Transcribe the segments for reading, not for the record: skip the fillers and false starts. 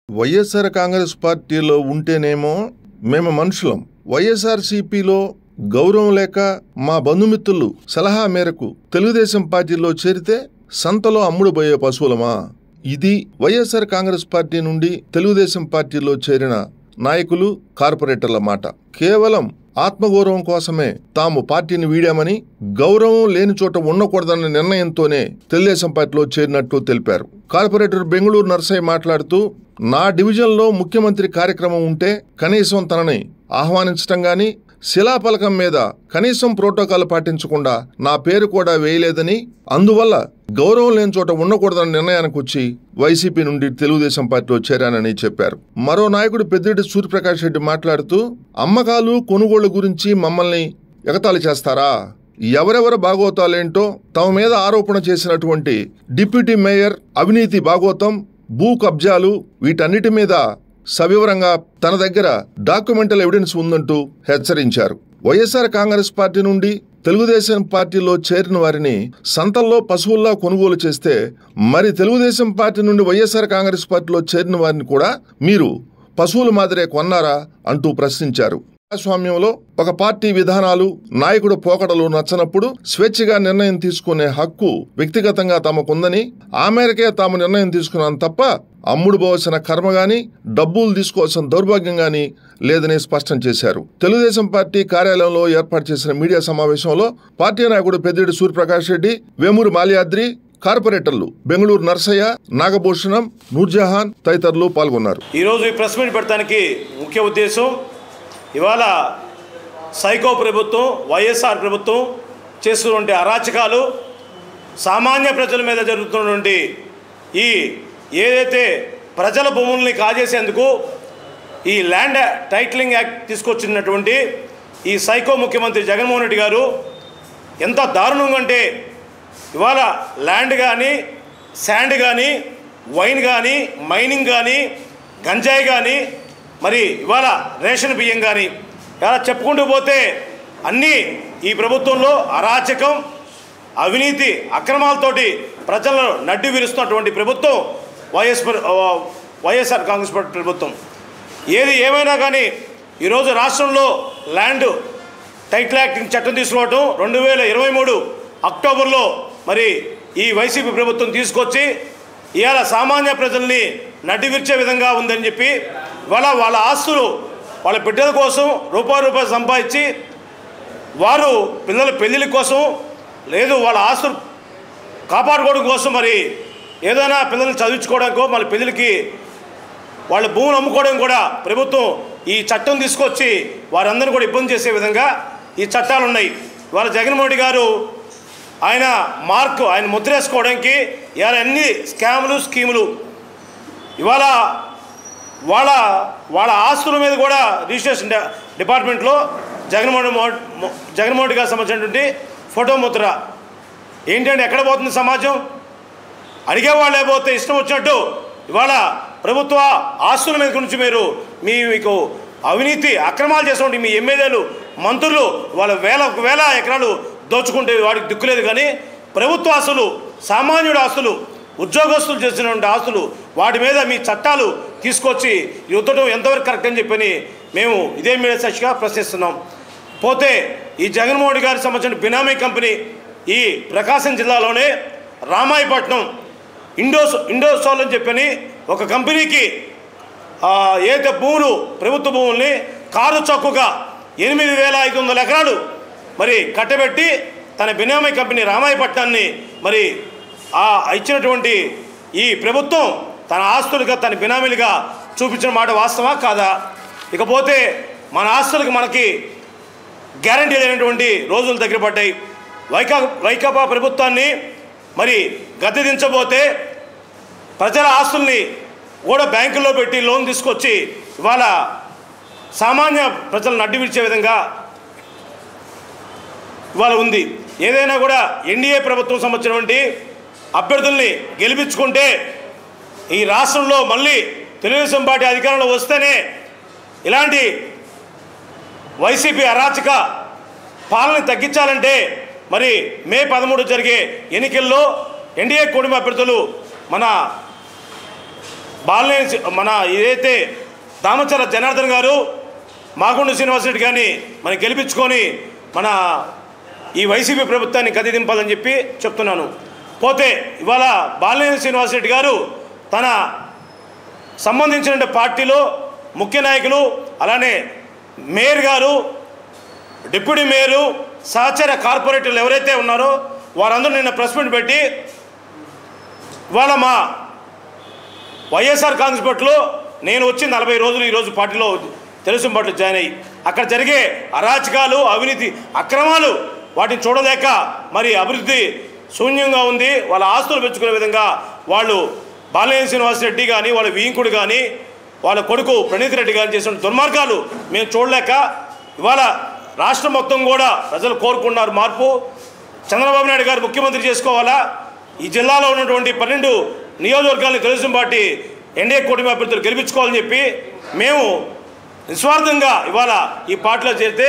వైఎస్ఆర్ కాంగ్రెస్ పార్టీలో ఉంటేనేమో మేము మనుషులం, వైఎస్ఆర్సీపీలో గౌరవం లేక మా బంధుమిత్రులు సలహా మేరకు తెలుగుదేశం పార్టీలో చేరితే సంతలో అమ్ముడుపోయే పశువులమా? ఇది వైఎస్ఆర్ కాంగ్రెస్ పార్టీ నుండి తెలుగుదేశం పార్టీలో చేరిన నాయకులు, కార్పొరేటర్ల మాట. కేవలం ఆత్మగౌరవం కోసమే తాము పార్టీని వీడామని, గౌరవం లేని చోట ఉండకూడదన్న నిర్ణయంతోనే తెలుగుదేశం పార్టీలో చేరినట్టు తెలిపారు. కార్పొరేటర్ బెంగళూరు నర్సయ్య మాట్లాడుతూ, నా డివిజన్లో ముఖ్యమంత్రి కార్యక్రమం ఉంటే కనీసం తనని ఆహ్వానించటం గాని, శిలాఫలకం మీద కనీసం ప్రోటోకాల్ పాటించకుండా నా పేరు కూడా వేయలేదని, అందువల్ల గౌరవం లేని చోట ఉండకూడదన్న నిర్ణయానికి వచ్చి వైసీపీ నుండి తెలుగుదేశం పార్టీలో చేరానని చెప్పారు. మరో నాయకుడు పెద్దిరెడ్డి సూర్యప్రకాష్ రెడ్డి మాట్లాడుతూ, అమ్మకాలు కొనుగోళ్ల గురించి మమ్మల్ని ఎగతాళి చేస్తారా? ఎవరెవరు భాగోతాలేంటో తమ మీద ఆరోపణ చేసినటువంటి డిప్యూటీ మేయర్ అవినీతి భాగోతం, భూ కబ్జాలు, వీటన్నిటి మీద సవివరంగా తన దగ్గర డాక్యుమెంటల్ ఎవిడెన్స్ ఉందంటూ హెచ్చరించారు. వైఎస్ఆర్ కాంగ్రెస్ పార్టీ నుండి తెలుగుదేశం పార్టీలో చేరిన వారిని సంతల్లో పశువుల్లా కొనుగోలు చేస్తే, మరి తెలుగుదేశం పార్టీ నుండి వైఎస్ఆర్ కాంగ్రెస్ పార్టీలో చేరిన వారిని కూడా మీరు పశువుల మాదిరే కొన్నారా అంటూ ప్రశ్నించారు. ప్రజాస్వామ్యంలో ఒక పార్టీ విధానాలు, నాయకుడు పోకడలు నచ్చనప్పుడు స్వేచ్ఛగా నిర్ణయం తీసుకునే హక్కు వ్యక్తిగతంగా తమకుందని, ఆ మేరకే తాము నిర్ణయం తీసుకున్నాను తప్ప అమ్ముడు పోవలసిన కర్మ గాని, డబ్బులు తీసుకోవాల్సిన దౌర్భాగ్యం గాని లేదని స్పష్టం చేశారు. తెలుగుదేశం పార్టీ కార్యాలయంలో ఏర్పాటు చేసిన మీడియా సమావేశంలో పార్టీ నాయకుడు పెద్దిరెడ్డి సూర్యప్రకాష్ రెడ్డి, వేమూరి మాల్యాద్రి, కార్పొరేటర్లు బెంగళూరు నర్సయ్య, నాగభూషణం, నూర్జహాన్ తదితరులు పాల్గొన్నారు. ఈ రోజు ఈ ప్రెస్ మీట్ పెడతానికి ముఖ్య ఉద్దేశం, ఇవాళ సైకో ప్రభుత్వం, వైఎస్ఆర్ ప్రభుత్వం చేస్తున్నటువంటి అరాచకాలు, సామాన్య ప్రజల మీద జరుగుతున్నటువంటి ఈ ఏదైతే ప్రజల భూముల్ని కాజేసేందుకు ఈ ల్యాండ్ టైటిలింగ్ యాక్ట్ తీసుకొచ్చినటువంటి ఈ సైకో ముఖ్యమంత్రి జగన్మోహన్ రెడ్డి గారు ఎంత దారుణంగా అంటే, ఇవాళ ల్యాండ్ కానీ, శాండ్ కానీ, వైన్ కానీ, మైనింగ్ కానీ, గంజాయి కానీ, మరి ఇవాళ రేషన్ బియ్యం కానీ, ఇలా చెప్పుకుంటూ పోతే అన్నీ ఈ ప్రభుత్వంలో అరాచకం, అవినీతి, అక్రమాలతోటి ప్రజలను నడ్డి విరుస్తున్నటువంటి ప్రభుత్వం వైఎస్ఆర్ కాంగ్రెస్ పార్టీ ప్రభుత్వం. ఏది ఏమైనా కానీ ఈరోజు రాష్ట్రంలో ల్యాండ్ టైటిల్ యాక్ట్ చట్టం తీసుకురావటం 2023 అక్టోబర్లో మరి ఈ వైసీపీ ప్రభుత్వం తీసుకొచ్చి ఇవాళ సామాన్య ప్రజల్ని నడ్డి విరిచే విధంగా ఉందని చెప్పి, వాళ్ళ ఆస్తులు వాళ్ళ బిడ్డల కోసం రూపాయి సంపాదించి వారు పిల్లల పెళ్ళిళ్ళ కోసం, లేదు వాళ్ళ ఆస్తులు కాపాడుకోవడం కోసం, మరి ఏదైనా పిల్లల్ని చదివించుకోవడానికో, మళ్ళీ పెళ్ళిళ్ళకి వాళ్ళ భూములు అమ్ముకోవడం కూడా ప్రభుత్వం ఈ చట్టం తీసుకొచ్చి వారందరినీ కూడా ఇబ్బంది చేసే విధంగా ఈ చట్టాలు ఉన్నాయి. ఇవాళ జగన్మోహన్ రెడ్డి గారు ఆయన ముద్రేసుకోవడానికి ఇవాళ అన్ని స్కాములు, స్కీములు, ఇవాళ వాళ్ళ ఆస్తుల మీద కూడా రిజిస్ట్రేషన్ డిపార్ట్మెంట్లో జగన్మోహన్ రెడ్డి గారికి సంబంధించినటువంటి ఫోటో ముద్ర ఏంటంటే ఎక్కడ పోతుంది సమాజం? అడిగేవాళ్ళే పోతే ఇష్టం వచ్చినట్టు ఇవాళ ప్రభుత్వ ఆస్తుల మీద గురించి మీకు అవినీతి అక్రమాలు చేసినటువంటి మీ ఎమ్మెల్యేలు, మంత్రులు వాళ్ళ వేల ఎకరాలు దోచుకుంటే వాడికి దిక్కులేదు. కానీ ప్రభుత్వ ఆస్తులు, సామాన్యుడి ఆస్తులు, ఉద్యోగస్తులు చేసినటువంటి ఆస్తులు, వాటి మీద మీ చట్టాలు తీసుకొచ్చి యుద్ధం ఎంతవరకు కరెక్ట్ అని చెప్పని మేము ఇదే మీడియా సాక్షిగా ప్రశ్నిస్తున్నాం. పోతే ఈ జగన్మోహన్ రెడ్డి గారికి సంబంధించిన బినామీ కంపెనీ ఈ ప్రకాశం జిల్లాలోనే రామాయపట్నం ఇండోసోల్ అని చెప్పని ఒక కంపెనీకి ఏదైతే భూములు, ప్రభుత్వ భూముల్ని కారు చౌకగా 8,500 ఎకరాలు మరి కట్టబెట్టి తన బినామీ కంపెనీ రామాయపట్నాన్ని మరి ఇచ్చినటువంటి ఈ ప్రభుత్వం తన ఆస్తులుగా, తన బినామీలుగా చూపించిన మాట వాస్తవా కాదా? ఇకపోతే మన ఆస్తులకు మనకి గ్యారంటీ లేనటువంటి రోజులు దగ్గర పడ్డాయి. వైకాపా ప్రభుత్వాన్ని మరి గద్దెదించబోతే ప్రజల ఆస్తుల్ని కూడా బ్యాంకుల్లో పెట్టి లోన్ తీసుకొచ్చి ఇవాళ సామాన్య ప్రజలను అడ్డు విడిచే విధంగా ఇవాళ ఉంది. ఏదైనా కూడా ఎన్డీఏ ప్రభుత్వం సంబంధించినటువంటి అభ్యర్థుల్ని గెలిపించుకుంటే ఈ రాష్ట్రంలో మళ్ళీ తెలుగుదేశం పార్టీ అధికారంలో వస్తేనే ఇలాంటి వైసీపీ అరాచక పాలన తగ్గించాలంటే మరి మే 13 జరిగే ఎన్నికల్లో ఎన్డీఏ కూటమి అభ్యర్థులు మన బాలినేని మన ఏదైతే దామచర్ల జనార్దన్ గారు మాగుండు శ్రీనివాసరెడ్డి గారిని మనం గెలిపించుకొని మన ఈ వైసీపీ ప్రభుత్వాన్ని గది దింపాలని చెప్పి చెప్తున్నాను. పోతే ఇవాళ బాలినేని శ్రీనివాసరెడ్డి గారు తన సంబంధించిన పార్టీలో ముఖ్య నాయకులు, అలానే మేయర్ గారు, డిప్యూటీ మేయరు, సహచర కార్పొరేటర్లు ఎవరైతే ఉన్నారో వారందరూ నిన్న ప్రెస్ మీట్ పెట్టి ఇవాళ మా వైఎస్ఆర్ కాంగ్రెస్ పార్టీలో నేను వచ్చి 40 రోజులు ఈరోజు పార్టీలో తెలుగుదేశం పార్టీలో జాయిన్ అయ్యి అక్కడ జరిగే అరాచకాలు, అవినీతి, అక్రమాలు వాటిని చూడలేక మరి అభివృద్ధి శూన్యంగా ఉంది. వాళ్ళ ఆస్తులు పెంచుకునే విధంగా వాళ్ళు బాలినేని శ్రీనివాసరెడ్డి కానీ, వాళ్ళ వీంకుడు కానీ, వాళ్ళ కొడుకు ప్రణీత్ రెడ్డి గారు చేసిన దుర్మార్గాలు మేము చూడలేక ఇవాళ రాష్ట్రం మొత్తం కూడా ప్రజలు కోరుకున్నారు మార్పు. చంద్రబాబు నాయుడు గారు ముఖ్యమంత్రి చేసుకోవాలా, ఈ జిల్లాలో ఉన్నటువంటి 12 నియోజకవర్గాలను తెలుగుదేశం పార్టీ ఎన్డీఏ కూటమి అభ్యర్థులు గెలిపించుకోవాలని చెప్పి మేము నిస్వార్థంగా ఇవాళ ఈ పార్టీలో చేరితే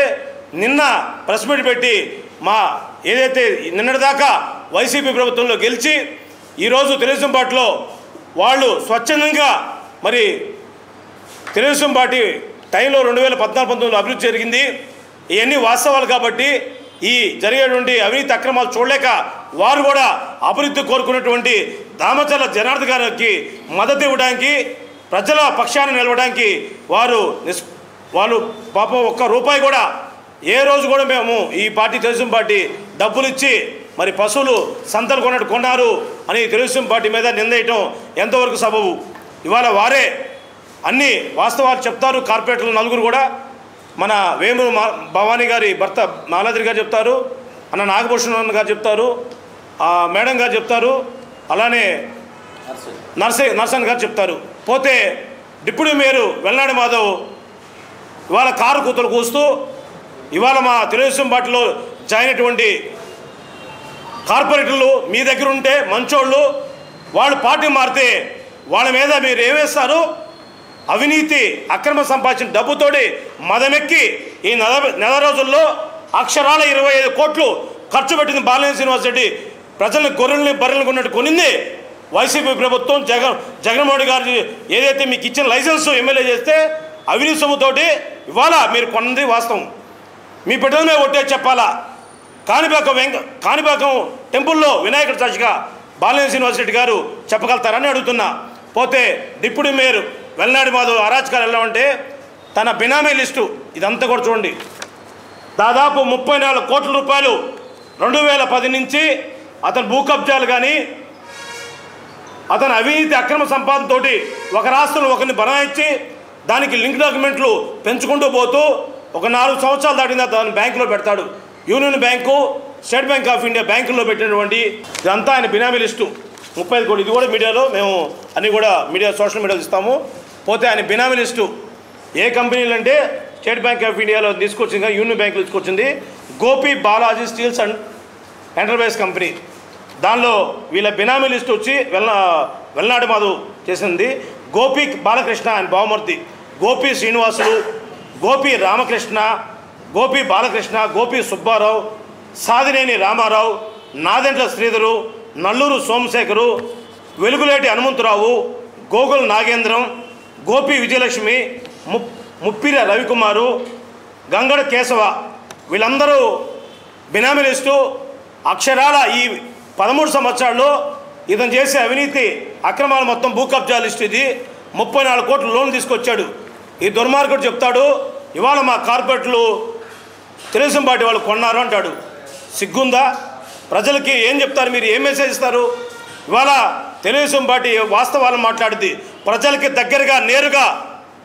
నిన్న ప్రెస్ మీట్ పెట్టి మా ఏదైతే నిన్నటిదాకా వైసీపీ ప్రభుత్వంలో గెలిచి ఈరోజు తెలుగుదేశం పార్టీలో వాళ్ళు స్వచ్ఛందంగా మరి తెలుగుదేశం పార్టీ టైంలో 2014-19 అభివృద్ధి జరిగింది. ఇవన్నీ వాస్తవాలు కాబట్టి ఈ జరిగేటువంటి అవినీతి అక్రమాలు చూడలేక వారు కూడా అభివృద్ధి కోరుకున్నటువంటి దామచర్ల జనార్దన్ గారికి మద్దతు ఇవ్వడానికి, ప్రజల పక్షాన నిలవడానికి వాళ్ళు పాపం ₹1 కూడా ఏ రోజు కూడా మేము ఈ పార్టీ తెలుగుదేశం పార్టీ డబ్బులు ఇచ్చి మరి పశువులు సంతలు కొన్నట్టు కొన్నారు అని తెలుగుదేశం పార్టీ మీద నిందేయటం ఎంతవరకు సబబు? ఇవాళ వారే అన్ని వాస్తవాలు చెప్తారు. కార్పొరేటర్లు 4 కూడా మన వేమూరు భవానీ గారి భర్త మాలాద్రి గారు చెప్తారు, అన్న నాగభూషణ్ గారు చెప్తారు, మేడం గారు చెప్తారు, అలానే నర్సన్ గారు చెప్తారు. పోతే డిప్యూటీ మేయర్ వెల్నాడి మాధవ్ ఇవాళ కారు కూతలు కూస్తూ ఇవాళ మా తెలుగుదేశం పార్టీలో జాయిన్ అయినటువంటి కార్పొరేటర్లు మీ దగ్గర ఉంటే మంచోళ్ళు, వాళ్ళు పార్టీ మారితే వాళ్ళ మీద మీరు ఏమేస్తారు? అవినీతి అక్రమ సంపాదించిన డబ్బుతోటి మదమెక్కి ఈ నెల రోజుల్లో అక్షరాల 25 కోట్లు ఖర్చు పెట్టింది బాలినేని శ్రీనివాసరెడ్డి. ప్రజల్ని గొర్రెల్ని బర్రెల్ని కొన్నట్టు కొనింది వైసీపీ ప్రభుత్వం. జగన్మోహన్ గారు ఏదైతే మీకు ఇచ్చిన లైసెన్స్ ఎమ్మెల్యే చేస్తే అవినీతి సొమ్ముతోటి ఇవాళ మీరు కొన్నది వాస్తవం. మీ బిడ్డల మీద ఒట్టే చెప్పాలా? కాణిపాకం టెంపుల్లో వినాయకుడి సాక్షిగా బాలినేని శ్రీనివాసరెడ్డి గారు చెప్పగలుగుతారని అడుగుతున్నా. పోతే డిప్యూటీ మేయర్ వెల్నాడి మాధవ్ అరాచకాలు ఎలా అంటే తన బినామీ లిస్టు ఇదంతా కూడా చూడండి. దాదాపు 34 కోట్ల రూపాయలు 2010 నుంచి అతను భూ కబ్జాలు కానీ అతను అవినీతి అక్రమ సంపాదనతో ఒక రాష్ట్రంలో ఒకరిని బనాయించి దానికి లింక్ డాక్యుమెంట్లు పెంచుకుంటూ పోతూ ఒక 4 సంవత్సరాలు దాటిన తను బ్యాంకులో పెడతాడు. Union bank, state bank of India బ్యాంకుల్లో పెట్టినటువంటి ఇదంతా ఆయన బినామీ లిస్టు 35 కోట్లు. ఇది కూడా మీడియాలో మేము అన్నీ కూడా సోషల్ మీడియాలో ఇస్తాము. పోతే ఆయన బినామీ లిస్టు ఏ కంపెనీలు అంటే స్టేట్ బ్యాంక్ ఆఫ్ ఇండియాలో తీసుకొచ్చింది కానీ యూనియన్ బ్యాంకులో తీసుకొచ్చింది Gopi Balaji steels and enterprise company. దానిలో వీళ్ళ బినామీ లిస్టు వచ్చి వెల్నాడి మాధవ్ చేసింది. గోపి బాలకృష్ణ ఆయన బావమూర్తి, గోపి శ్రీనివాసులు, గోపి రామకృష్ణ, గోపి బాలకృష్ణ, గోపి సుబ్బారావు, సాదినేని రామారావు, నాదెంట్ల శ్రీధరు, నల్లూరు సోమశేఖరు, వెలుగులేటి హనుమంతరావు, గోగుల్ నాగేంద్రం, గోపి విజయలక్ష్మి, ముప్పిరి రవికుమారు, గంగడ కేశవ వీళ్ళందరూ బినామీ లిస్టు. అక్షరాల ఈ 13 సంవత్సరాల్లో ఇతను చేసే అవినీతి అక్రమాలు మొత్తం భూ కబ్జా లిస్టు ఇది. 34 కోట్ల లోన్ తీసుకొచ్చాడు. ఈ దుర్మార్గుడు చెప్తాడు ఇవాళ మా కార్పొరేట్లు తెలుగుదేశం పార్టీ వాళ్ళు కొన్నారు అంటాడు. సిగ్గుందా? ప్రజలకి ఏం చెప్తారు? మీరు ఏం మెసేజ్ ఇస్తారు? ఇవాళ తెలుగుదేశం పార్టీ వాస్తవాలను మాట్లాడుద్ది. ప్రజలకి దగ్గరగా నేరుగా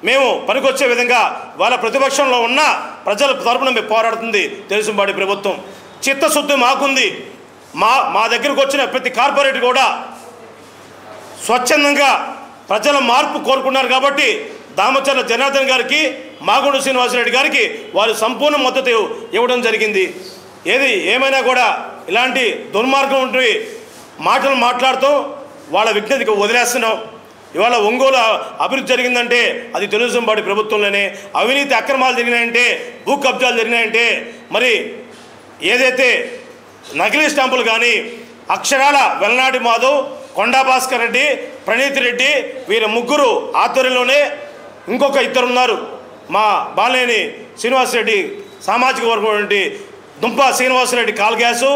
మేము పనికొచ్చే విధంగా వాళ్ళ ప్రతిపక్షంలో ఉన్న ప్రజల తరపున మేము పోరాడుతుంది తెలుగుదేశం పార్టీ ప్రభుత్వం. చిత్తశుద్ధి మాకుంది. మా దగ్గరకు వచ్చిన ప్రతి కార్పొరేట్ కూడా స్వచ్ఛందంగా ప్రజల మార్పు కోరుకున్నారు కాబట్టి దామచర్ల జనార్దన్ గారికి, మాగుండు శ్రీనివాసరెడ్డి గారికి వారు సంపూర్ణ మద్దతు ఇవ్వడం జరిగింది. ఏమైనా కూడా ఇలాంటి దుర్మార్గం ఉంటే మాటలు మాట్లాడుతూ వాళ్ళ విజ్ఞతకి వదిలేస్తున్నాం. ఇవాళ ఒంగోలు అభివృద్ధి జరిగిందంటే అది తెలుగుదేశం పార్టీ ప్రభుత్వంలోనే. అవినీతి అక్రమాలు జరిగినాయంటే, భూ కబ్జాలు జరిగినాయంటే, మరి ఏదైతే నకిలీ స్టాంపులు కానీ అక్షరాల వెల్నాడి మాధవ్, కొండా భాస్కర్ రెడ్డి, ప్రణీత్ రెడ్డి వీరి ముగ్గురు ఆధ్వర్యంలోనే ఇంకొక ఇద్దరు ఉన్నారు. మా బాలేని శ్రీనివాసరెడ్డి సామాజిక వర్గం నుండి దుంప శ్రీనివాసరెడ్డి కాల్గ్యాసు,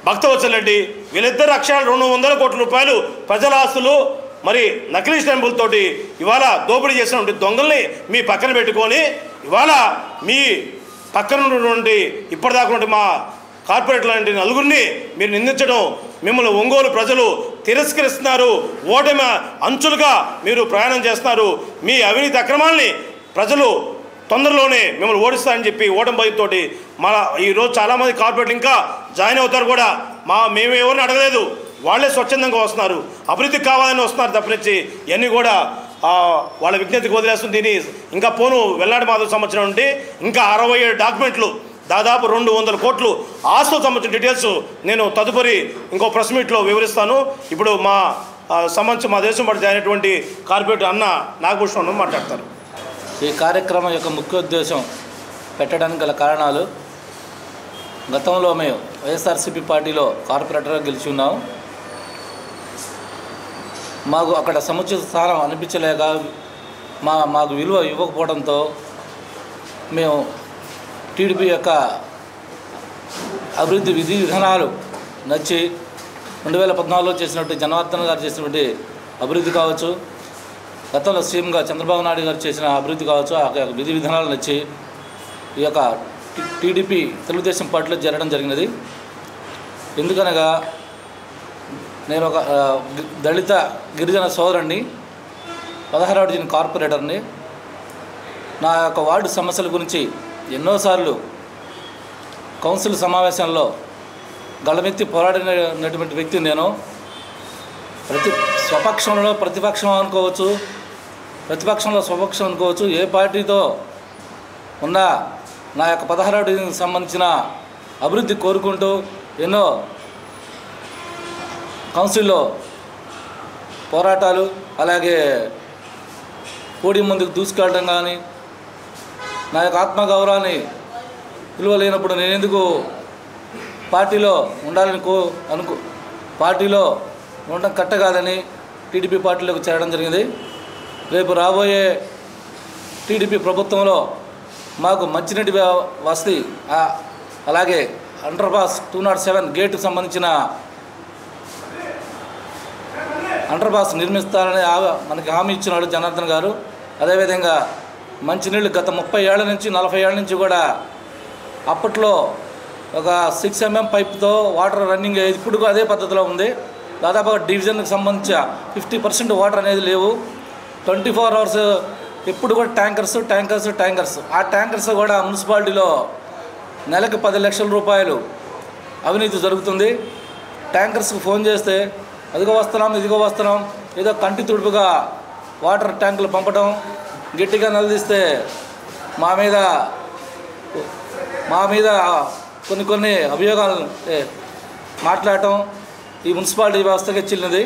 భక్తవత్సల రెడ్డి, వీళ్ళిద్దరు అక్షరాలు 200 కోట్ల రూపాయలు ప్రజల ఆస్తులు మరి నకిలీ స్టాంపుల తోటి ఇవాళ దోపిడీ చేసినటువంటి దొంగల్ని మీ పక్కన పెట్టుకొని ఇవాళ మీ పక్కన ఉన్నటువంటి ఇప్పటిదాకా మా కార్పొరేట్ లాంటి నలుగురిని మీరు నిందించడం మిమ్మల్ని ఒంగోలు ప్రజలు తిరస్కరిస్తున్నారు. ఓటమి అంచులుగా మీరు ప్రయాణం చేస్తున్నారు. మీ అవినీతి అక్రమాలని ప్రజలు తొందరలోనే మిమ్మల్ని ఓడిస్తారని చెప్పి ఓటమి భయంతోటి మన ఈరోజు చాలామంది కార్పొరేట్లు ఇంకా జాయిన్ అవుతారు కూడా. మేము ఎవరిని అడగలేదు, వాళ్ళే స్వచ్ఛందంగా వస్తున్నారు, అభివృద్ధికి కావాలని వస్తున్నారు తప్పనిచ్చి ఇవన్నీ కూడా వాళ్ళ విజ్ఞతకి వదిలేస్తుంది. దీన్ని ఇంకా పోను వెల్లాడి మాధవ సంవత్సరం నుండి ఇంకా 67 డాక్యుమెంట్లు దాదాపు 200 కోట్లు ఆస్తులకు సంబంధించిన డీటెయిల్స్ నేను తదుపరి ఇంకో ప్రెస్ మీట్లో వివరిస్తాను. ఇప్పుడు మా సంబంధించి మా దేశం పాటు అయినటువంటి కార్పొరేటర్ అన్న నాగభూషణ్ మాట్లాడతారు. ఈ కార్యక్రమం యొక్క ముఖ్య ఉద్దేశం పెట్టడానికి గల కారణాలు, గతంలో మేము వైఎస్ఆర్సీపీ పార్టీలో కార్పొరేటర్గా గెలిచి ఉన్నాం. మాకు అక్కడ సముచిత స్థానం అనిపించలేక మాకు విలువ ఇవ్వకపోవడంతో మేము టీడీపీ యొక్క అభివృద్ధి విధి విధానాలు నచ్చి 2014లో చేసినట్టు జనార్దన్ గారు చేసినటువంటి అభివృద్ధి కావచ్చు, గతంలో సీఎంగా చంద్రబాబు నాయుడు గారు చేసిన అభివృద్ధి కావచ్చు, ఆ యొక్క విధి విధానాలు నచ్చి ఈ యొక్క టీడీపీ తెలుగుదేశం పార్టీలో చేరడం జరిగినది. ఎందుకనగా నేను ఒక దళిత గిరిజన సోదరుడిని, 16వ డివిజన్ కార్పొరేటర్ని. నా యొక్క వార్డు సమస్యల గురించి ఎన్నోసార్లు కౌన్సిల్ సమావేశంలో గళమెత్తి పోరాడినటువంటి వ్యక్తి నేను. స్వపక్షంలో ప్రతిపక్షం అనుకోవచ్చు, ప్రతిపక్షంలో స్వపక్షం అనుకోవచ్చు, ఏ పార్టీతో ఉన్న నా యొక్క 16వ డివిజన్కి సంబంధించిన అభివృద్ధి కోరుకుంటూ ఎన్నో కౌన్సిల్లో పోరాటాలు, అలాగే పోడియం ముందుకు దూసుకెళ్ళడం కానీ, నా యొక్క ఆత్మగౌరవాన్ని విలువ లేనప్పుడు నేను ఎందుకు పార్టీలో ఉండాలని పార్టీలో ఉండడం కట్టగాదని టీడీపీ పార్టీలోకి చేరడం జరిగింది. రేపు రాబోయే టీడీపీ ప్రభుత్వంలో మాకు మంచినీటి వసతి, అలాగే అండర్పాస్ 207 గేటుకు సంబంధించిన అండర్పాస్ నిర్మిస్తారని మనకి హామీ ఇచ్చినాడు జనార్దన్ గారు. అదేవిధంగా మంచినీళ్ళు గత 30 ఏళ్ల నుంచి 40 ఏళ్ల నుంచి కూడా అప్పట్లో ఒక 6 mm పైప్తో వాటర్ రన్నింగ్ ఇప్పుడు అదే పద్ధతిలో ఉంది. దాదాపు డివిజన్కి సంబంధించిన 50% వాటర్ అనేది లేవు. 24 hours ఎప్పుడు కూడా ట్యాంకర్స్. ఆ ట్యాంకర్స్ కూడా మున్సిపాలిటీలో నెలకు 10 లక్షల రూపాయలు అవినీతి జరుగుతుంది. ట్యాంకర్స్కి ఫోన్ చేస్తే అదిగో వస్తున్నాం ఇదిగో వస్తున్నాం, ఏదో కంటి తుడుపుగా వాటర్ ట్యాంకులు పంపడం, గట్టిగా నిలదీస్తే మా మీద కొన్ని అభియోగాలు మాట్లాడటం ఈ మున్సిపాలిటీ వ్యవస్థకి చెల్లినది.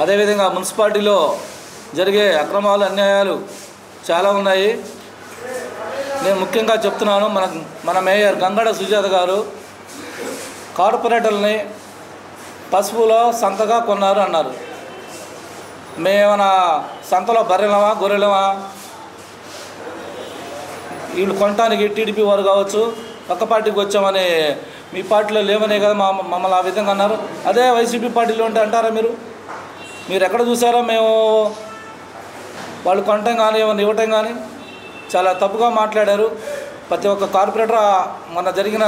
అదేవిధంగా మున్సిపాలిటీలో జరిగే అక్రమాలు, అన్యాయాలు చాలా ఉన్నాయి. నేను ముఖ్యంగా చెప్తున్నాను, మన మేయర్ గంగడ సుజాత గారు కార్పొరేటర్ని పసుపులో సంతగా కొన్నారు అన్నారు. మేమేమైనా సంతలో బర్రెలమా గొర్రెలమా? వీళ్ళు కొనటానికి టీడీపీ వారు కావచ్చు, పక్క పార్టీకి వచ్చామని మీ పార్టీలో లేవనే కదా మమ్మల్ని ఆ విధంగా అన్నారు. అదే వైసీపీ పార్టీలో ఉంటే అంటారా మీరు ఎక్కడ చూసారో మేము వాళ్ళు కొనటం కానీ ఏమైనా ఇవ్వటం కానీ? చాలా తప్పుగా మాట్లాడారు. ప్రతి ఒక్క కార్పొరేటర్ మొన్న జరిగిన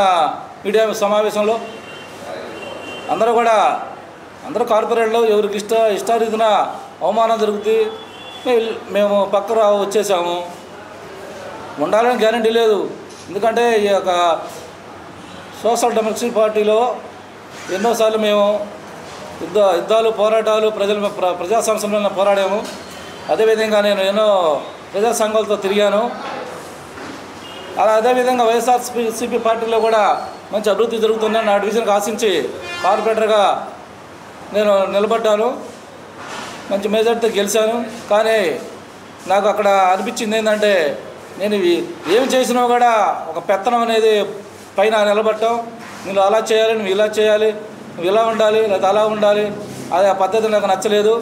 మీడియా సమావేశంలో అందరూ కార్పొరేట్లో ఎవరికి ఇష్టారీతిన అవమానం జరుగుతుంది. మేము పక్క వచ్చేసాము, ఉండాలని గ్యారంటీ లేదు. ఎందుకంటే ఈ యొక్క సోషల్ డెమోక్రసీ పార్టీలో ఎన్నోసార్లు మేము యుద్ధాలు పోరాటాలు ప్రజా సంస్థల పోరాడాము. అదేవిధంగా నేను ఎన్నో ప్రజా సంఘాలతో తిరిగాను. అదేవిధంగా వైఎస్ఆర్సీపీ పార్టీలో కూడా మంచి అభివృద్ధి జరుగుతుందని నా డివిజన్కి ఆశించి కార్పొరేటర్గా నేను నిలబడ్డాను. మంచి మెజార్టీతో గెలిచాను. కానీ నాకు అక్కడ అనిపించింది ఏంటంటే, నేను ఏమి చేసినా కూడా ఒక పెత్తనం అనేది పైన నిలబడటం. నువ్వు అలా చేయాలి, నువ్వు ఇలా చేయాలి, నువ్వు ఇలా ఉండాలి, లేదా అలా ఉండాలి అది ఆ పద్ధతి నాకు నచ్చలేదు.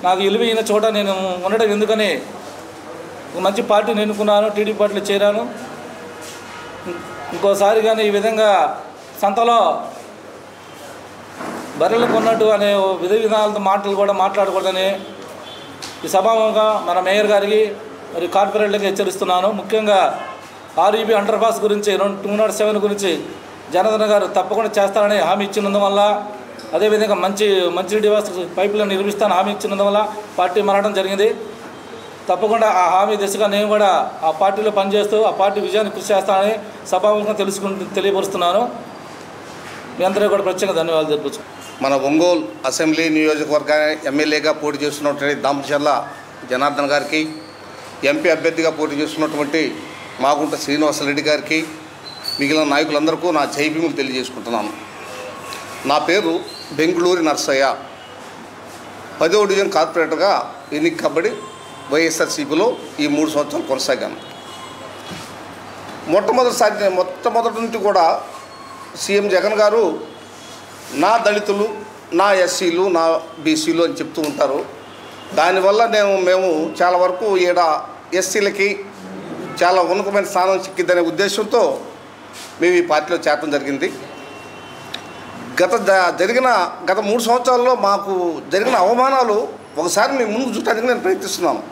నాకు విలువైన చోట నేను ఉండడం ఎందుకని మంచి పార్టీని ఎన్నుకున్నాను, టీడీపీ పార్టీలో చేరాను. ఇంకోసారి కానీ ఈ విధంగా సంతలో బర్రెలు కొన్నట్టు అనే విధి విధానాలతో మాటలు కూడా మాట్లాడకూడదని ఈ సభాముఖంగా మన మేయర్ గారికి మరియు కార్పొరేట్లకు హెచ్చరిస్తున్నాను. ముఖ్యంగా ఆర్ఈబీ అండర్ పాస్ గురించి 207 గురించి జనార్దన్ గారు తప్పకుండా చేస్తారని హామీ ఇచ్చినందువల్ల, అదేవిధంగా మంచినీటి వ్యవస్థ పైపులను నిర్మిస్తానని హామీ ఇచ్చినందువల్ల పార్టీ మారడం జరిగింది. తప్పకుండా ఆ హామీ దిశగా నేను కూడా ఆ పార్టీలో పనిచేస్తూ ఆ పార్టీ విజయాన్ని కృషి చేస్తానని సభాముఖంగా తెలియపరుస్తున్నాను. మీ అందరికీ కూడా ప్రత్యేకంగా ధన్యవాదాలు తెలుపుచు. మన ఒంగోలు అసెంబ్లీ నియోజకవర్గ ఎమ్మెల్యేగా పోటీ చేస్తున్నటువంటి దామచర్ల జనార్దన్ గారికి, ఎంపీ అభ్యర్థిగా పోటీ చేస్తున్నటువంటి మాగుంట శ్రీనివాసరెడ్డి గారికి, మిగిలిన నాయకులందరికీ నా జైభీములు తెలియజేసుకుంటున్నాను. నా పేరు బెంగుళూరి నర్సయ్య. 10వ డివిజన్ కార్పొరేటర్గా ఎన్నికబడి వైఎస్ఆర్సీపీలో ఈ 3 సంవత్సరాలు కొనసాగాను. మొట్టమొదటి నుంచి కూడా సీఎం జగన్ గారు నా దళితులు, నా ఎస్సీలు, నా బీసీలు అని చెప్తూ ఉంటారు. దానివల్ల మేము చాలా వరకు ఈడ ఎస్సీలకి చాలా ఉన్నతమైన స్థానం చిక్కిద్దనే ఉద్దేశంతో మేము ఈ పార్టీలో చేరడం జరిగింది. గత 3 సంవత్సరాల్లో మాకు జరిగిన అవమానాలు ఒకసారి మీ ముందు చూడటానికి నేను ప్రయత్నిస్తున్నాను.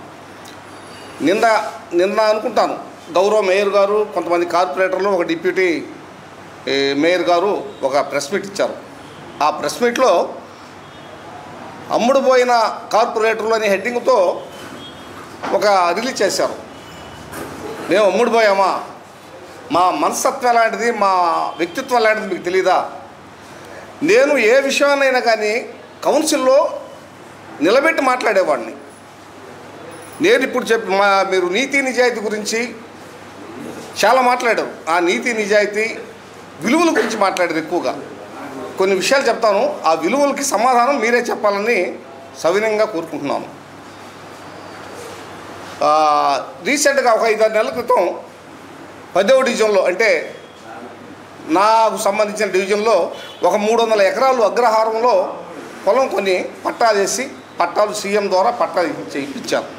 నిన్న అనుకుంటాను గౌరవ మేయర్ గారు, కొంతమంది కార్పొరేటర్లు, ఒక డిప్యూటీ మేయర్ గారు ఒక ప్రెస్ మీట్ ఇచ్చారు. ఆ ప్రెస్ మీట్లో అమ్ముడుపోయిన కార్పొరేటర్లు అనే హెడ్డింగ్తో ఒక రిలీజ్ చేశారు. మేము అమ్ముడుపోయామా? మా మనస్తత్వం ఎలాంటిది, మా వ్యక్తిత్వం ఎలాంటిది మీకు తెలీదా? నేను ఏ విషయాన్నైనా కానీ కౌన్సిల్లో నిలబెట్టి మాట్లాడేవాడిని. నేను ఇప్పుడు మీరు నీతి నిజాయితీ గురించి చాలా మాట్లాడారు. ఆ నీతి నిజాయితీ విలువల గురించి మాట్లాడారు ఎక్కువగా. కొన్ని విషయాలు చెప్తాను, ఆ విలువలకి సమాధానం మీరే చెప్పాలని సవినయంగా కోరుకుంటున్నాను. రీసెంట్గా ఒక 5-6 నెలల క్రితం 10వ డివిజన్లో, అంటే నాకు సంబంధించిన డివిజన్లో ఒక 300 ఎకరాలు అగ్రహారంలో పొలం కొన్ని పట్టాలు సీఎం ద్వారా పట్టాలు ఇప్పించాను.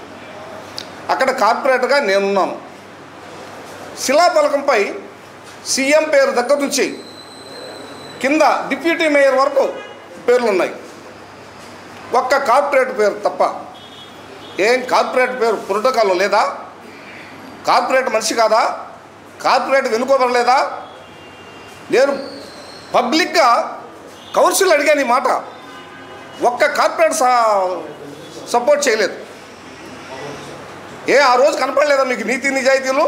అక్కడ కార్పొరేటర్గా నేనున్నాను. శిలాఫలకంపై సీఎం పేరు దగ్గర నుంచి కింద డిప్యూటీ మేయర్ వరకు పేర్లు ఉన్నాయి. ఒక్క కార్పొరేటర్ పేరు తప్ప. ఏం కార్పొరేటర్ పేరు ప్రోటోకాల్లో లేదా? కార్పొరేటర్ మనిషి కాదా? కార్పొరేటర్ వెనుకోబడలేదా? నేను పబ్లిక్గా కౌన్సిల్ అడిగాను ఈ మాట. ఒక్క కార్పొరేటర్ సపోర్ట్ చేయలేదు. ఆ రోజు కనపడలేదా మీకు నీతి నిజాయితీలు,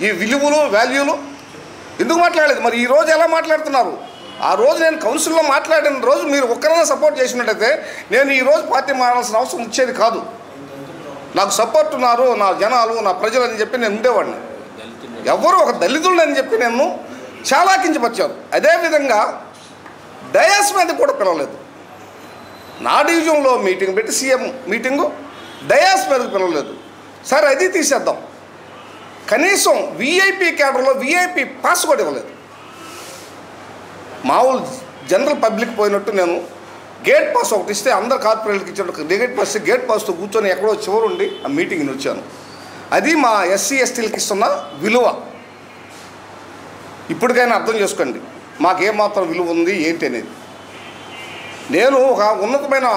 ఈ విలువలు, వాల్యూలు? ఎందుకు మాట్లాడలేదు? మరి ఈరోజు ఎలా మాట్లాడుతున్నారు? ఆ రోజు నేను కౌన్సిల్లో మాట్లాడిన రోజు మీరు ఒక్కరైనా సపోర్ట్ చేసినట్టయితే నేను ఈరోజు పార్టీ మారాల్సిన అవసరం వచ్చేది కాదు. నాకు సపోర్ట్ ఉన్నారు నా జనాలు, నా ప్రజలు అని చెప్పి నేను ఉండేవాడిని. ఎవరు ఒక దళితులు అని చెప్పి నేను చాలా కించపరిచారు. అదేవిధంగా డయాస్ మీద కూడా పిలవలేదు. నా డివిజన్లో మీటింగ్ పెట్టి సీఎం మీటింగు, డయాస్ మీదకి పిలవలేదు. సరే అది తీసేద్దాం, కనీసం వీఐపీ క్యాడర్లో వీఐపీ పాస్ కూడా ఇవ్వలేదు. మామూలు జనరల్ పబ్లిక్ పోయినట్టు నేను గేట్ పాస్ ఒకటి ఇస్తే అందరు కార్పొరేట్కి ఇచ్చినట్టు గేట్ పాస్తో కూర్చొని ఎక్కడో చివరుండి ఆ మీటింగ్ని వచ్చాను. అది మా ఎస్సీ ఎస్టీలకి ఇస్తున్న విలువ. ఇప్పటికైనా అర్థం చేసుకోండి మాకేమాత్రం విలువ ఉంది ఏంటి అనేది. నేను ఒక ఉన్నతమైన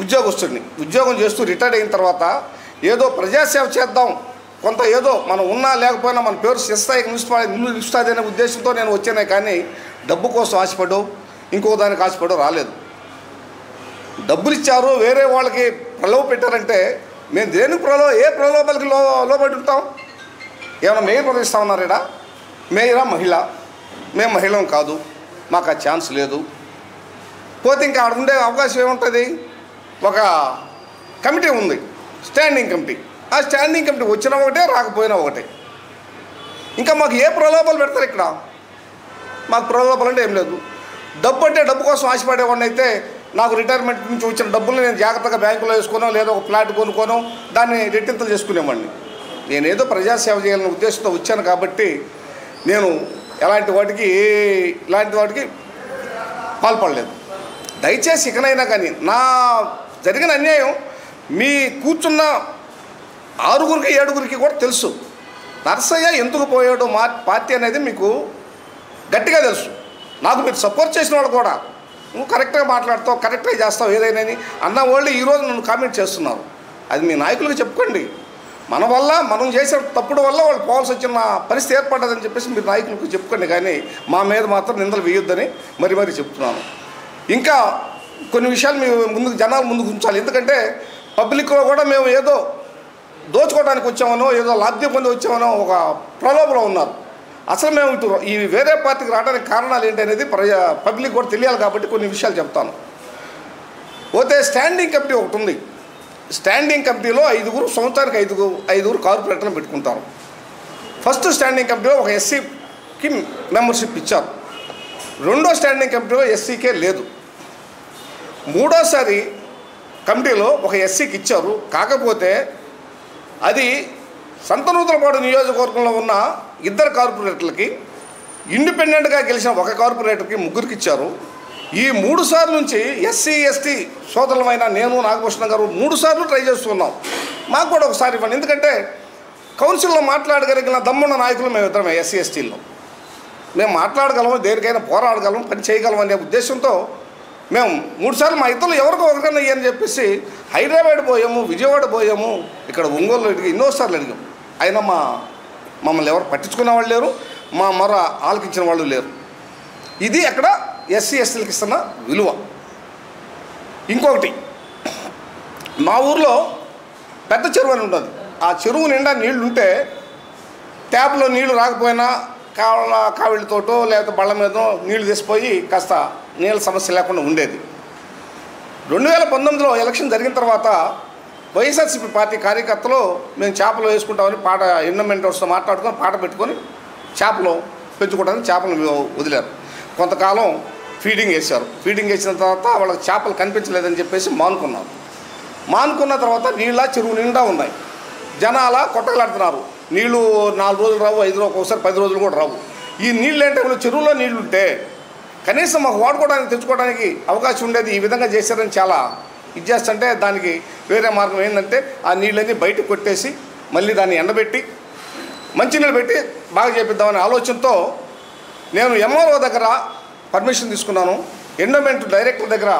ఉద్యోగస్తుడిని. ఉద్యోగం చేస్తూ రిటైర్డ్ అయిన తర్వాత ఏదో ప్రజాసేవ చేద్దాం, కొంత ఏదో మనం ఉన్నా లేకపోయినా మన పేరు స్థాయికి నిలుస్తుంది అనే ఉద్దేశంతో నేను వచ్చానే కానీ డబ్బు కోసం ఆశపడో ఇంకో దానికి ఆశపడో రాలేదు. డబ్బులు ఇచ్చారు, వేరే వాళ్ళకి ప్రలోభ పెట్టారంటే మేము దేనికి ఏ ప్రలోభాలకి లోబడి ఉంటాం? ఏమైనా మేయర్ పదవి ఇస్తా ఉన్నారు ఇక్కడ? మేయరా మహిళ? మేము మహిళం కాదు, మాకు ఆ ఛాన్స్ లేదు. పోతే ఇంకా అక్కడ ఉండే అవకాశం ఏముంటుంది? ఒక కమిటీ ఉంది, స్టాండింగ్ కమిటీ. ఆ స్టాండింగ్ కమిటీ వచ్చినా ఒకటే, రాకపోయినా ఒకటే. ఇంకా మాకు ఏ ప్రలోభాలు పెడతారు ఇక్కడ? మాకు ప్రలోభాలు అంటే ఏం లేదు. డబ్బు అంటే డబ్బు కోసం ఆశపడేవాడిని అయితే నాకు రిటైర్మెంట్ నుంచి వచ్చిన డబ్బులు నేను జాగ్రత్తగా బ్యాంకులో వేసుకోనో లేదా ఒక ఫ్లాట్ కొనుక్కోనో దాన్ని రెట్టింతలు చేసుకునేవాడిని. నేనేదో ప్రజాసేవ చేయాలనే ఉద్దేశంతో వచ్చాను కాబట్టి నేను ఇలాంటి వాటికి పాల్పడలేదు. దయచేసి ఇకనైనా కానీ నా జరిగిన అన్యాయం మీ కూర్చున్న 6గురికి 7గురికి కూడా తెలుసు. నరసయ్య ఎందుకు పోయాడో మా పార్టీ అనేది మీకు గట్టిగా తెలుసు. నాకు మీరు సపోర్ట్ చేసిన వాళ్ళు కూడా నువ్వు కరెక్ట్గా మాట్లాడతావు, కరెక్ట్గా చేస్తావు ఏదైనా అన్న వాళ్ళు ఈరోజు నన్ను కామెంట్ చేస్తున్నారు. అది మీ నాయకులకు చెప్పుకోండి. మన వల్ల మనం చేసిన తప్పుడు వల్ల వాళ్ళు పోవాల్సి వచ్చిన పరిస్థితి ఏర్పడ్డదని చెప్పేసి మీరు నాయకులకు చెప్పుకోండి, కానీ మా మీద మాత్రం నిందలు వేయొద్దని మరీ చెప్తున్నాను. ఇంకా కొన్ని విషయాలు మేము ముందుకు జనాలు ముందుకు ఉంచాలి. ఎందుకంటే పబ్లిక్లో కూడా మేము ఏదో దోచుకోవడానికి వచ్చామనో ఏదో లాభ్యం పొంది వచ్చామనో ఒక ప్రలోభంలో ఉన్నారు. అసలు మేము ఇటు ఈ వేరే పార్టీకి రావడానికి కారణాలు ఏంటి అనేది పబ్లిక్ కూడా తెలియాలి కాబట్టి కొన్ని విషయాలు చెప్తాను. పోతే స్టాండింగ్ కమిటీ ఒకటి ఉంది. స్టాండింగ్ కమిటీలో 5గురు సంవత్సరానికి 5గురు కార్పొరేటర్లు పెట్టుకుంటారు. ఫస్ట్ స్టాండింగ్ కమిటీలో ఒక ఎస్సీకి మెంబర్షిప్ ఇచ్చారు. రెండో స్టాండింగ్ కమిటీలో ఎస్సీకే లేదు. మూడోసారి కమిటీలో ఒక ఎస్సీకి ఇచ్చారు. కాకపోతే అది సంతనూతలపాడు నియోజకవర్గంలో ఉన్న 2 కార్పొరేటర్లకి, ఇండిపెండెంట్గా గెలిచిన ఒక కార్పొరేటర్కి 3కి ఇచ్చారు. ఈ 3 సార్లు నుంచి ఎస్సీ ఎస్టీ సోదరులమైన నేను నాగభూషణ గారు 3 సార్లు ట్రై చేస్తున్నాం. మాకు కూడా ఒకసారి ఇవ్వండి. ఎందుకంటే కౌన్సిల్లో మాట్లాడగలిగిన దమ్మున్న నాయకులు మేము ఇద్దరమే. ఎస్సీ ఎస్టీల్లో మేము మాట్లాడగలము, దేనికైనా పోరాడగలం, పని చేయగలం అనే ఉద్దేశంతో మేము 3 సార్లు మా ఇద్దరు ఎవరికో ఒకరికన్నా అని చెప్పేసి హైదరాబాద్ పోయాము, విజయవాడ పోయాము, ఇక్కడ ఒంగోలు అడిగి ఎన్నోసార్లు అడిగాం. అయినా మమ్మల్ని ఎవరు పట్టించుకున్న వాళ్ళు లేరు, మా మొర ఆలకించిన వాళ్ళు లేరు. ఇది అక్కడ ఎస్సీ ఎస్టీలకు ఇస్తున్న విలువ. ఇంకొకటి, మా ఊర్లో పెద్ద చెరువు అని ఉంటుంది. ఆ చెరువు నిండా నీళ్లు ఉంటే ట్యాప్లో నీళ్లు రాకపోయినా కావిళ్ళతోటో లేకపోతే బళ్ళ మీదో నీళ్లు తీసిపోయి కాస్త నీళ్ళ సమస్య లేకుండా ఉండేది. 2019లో ఎలక్షన్ జరిగిన తర్వాత వైఎస్ఆర్సీపీ పార్టీ కార్యకర్తలు మేము చేపలు వేసుకుంటామని పాట ఎండోమెంటర్స్తో మాట్లాడుకొని పాట పెట్టుకొని చేపలు పెంచుకోవడానికి చేపలు వదిలారు. కొంతకాలం ఫీడింగ్ వేశారు. ఫీడింగ్ వేసిన తర్వాత వాళ్ళకి చేపలు కనిపించలేదని చెప్పేసి మానుకున్నారు. మానుకున్న తర్వాత నీళ్ళ చెరువు నిండా ఉన్నాయి. జనాల కొట్టగలాడుతున్నారు. నీళ్లు 4 రోజులు రావు, 5 రోజులు, ఒకసారి 10 రోజులు కూడా రావు. ఈ నీళ్ళు ఏంటంటే చెరువులో నీళ్లు ఉంటే కనీసం మాకు వాడుకోవడానికి తెచ్చుకోవడానికి అవకాశం ఉండేది. ఈ విధంగా చేశారని చాలా ఇది చేస్తుంటే దానికి వేరే మార్గం ఏంటంటే ఆ నీళ్ళన్నీ బయటకు కొట్టేసి మళ్ళీ దాన్ని ఎండబెట్టి మంచినీళ్ళు పెట్టి బాగా చేపిద్దామనే ఆలోచనతో నేను ఎంఆర్ఓ దగ్గర పర్మిషన్ తీసుకున్నాను, ఎండోమెంట్ డైరెక్టర్ దగ్గర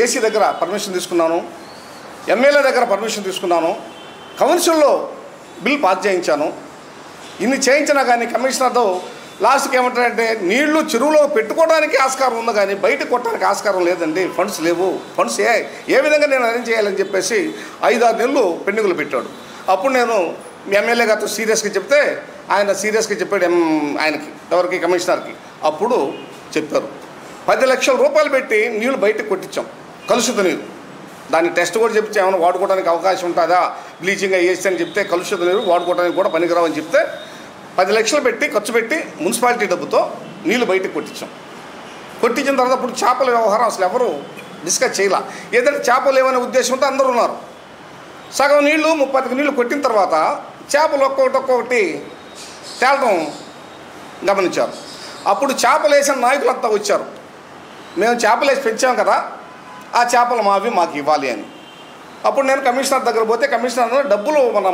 ఏసీ దగ్గర పర్మిషన్ తీసుకున్నాను, ఎమ్మెల్యే దగ్గర పర్మిషన్ తీసుకున్నాను, కౌన్సిల్లో బిల్ పాస్ చేయించాను. ఇన్ని చేయించినా కానీ కమిషనర్తో లాస్ట్కి ఏమంటారంటే నీళ్లు చెరువులో పెట్టుకోవడానికి ఆస్కారం ఉంది కానీ బయట కొట్టడానికి ఆస్కారం లేదండి, ఫండ్స్ లేవు, ఫండ్స్ ఏ విధంగా నేను అరేంజ్ చేయాలని చెప్పేసి 5-6 నెలలు పెండింగులు పెట్టాడు. అప్పుడు నేను ఎమ్మెల్యే గారితో సీరియస్గా చెప్తే ఆయన సీరియస్గా చెప్పాడు ఆయనకి, ఎవరికి, కమిషనర్కి. అప్పుడు చెప్పారు 10 లక్షల రూపాయలు పెట్టి నీళ్లు బయటకు కొట్టించాం, కలుషిత నీరు. దాన్ని టెస్ట్ కూడా చెప్తే ఏమైనా వాడుకోవడానికి అవకాశం ఉంటుందా, బ్లీచింగ్ వేసి అని చెప్తే కలుషిత నీరు వాడుకోవడానికి కూడా పనికిరావని చెప్తే 10 లక్షలు పెట్టి ఖర్చు పెట్టి మున్సిపాలిటీ డబ్బుతో నీళ్లు బయటకు కొట్టించాం. కొట్టించిన తర్వాత ఇప్పుడు చేపల వ్యవహారం అసలు ఎవరు డిస్కస్ చేయాల. ఏదంటే చేపలు లేవనే ఉద్దేశంతో అందరూ ఉన్నారు. సగం నీళ్లు 30 నీళ్లు కొట్టిన తర్వాత చేపలు ఒక్కొక్కటి తేలటం గమనించారు. అప్పుడు చేపలు వేసిన నాయకులంతా వచ్చారు. మేము చేపలు వేసి పెంచాం కదా, ఆ చేపలు మాకు ఇవ్వాలి అని. అప్పుడు నేను కమిషనర్ దగ్గర పోతే కమిషనర్ డబ్బులు మన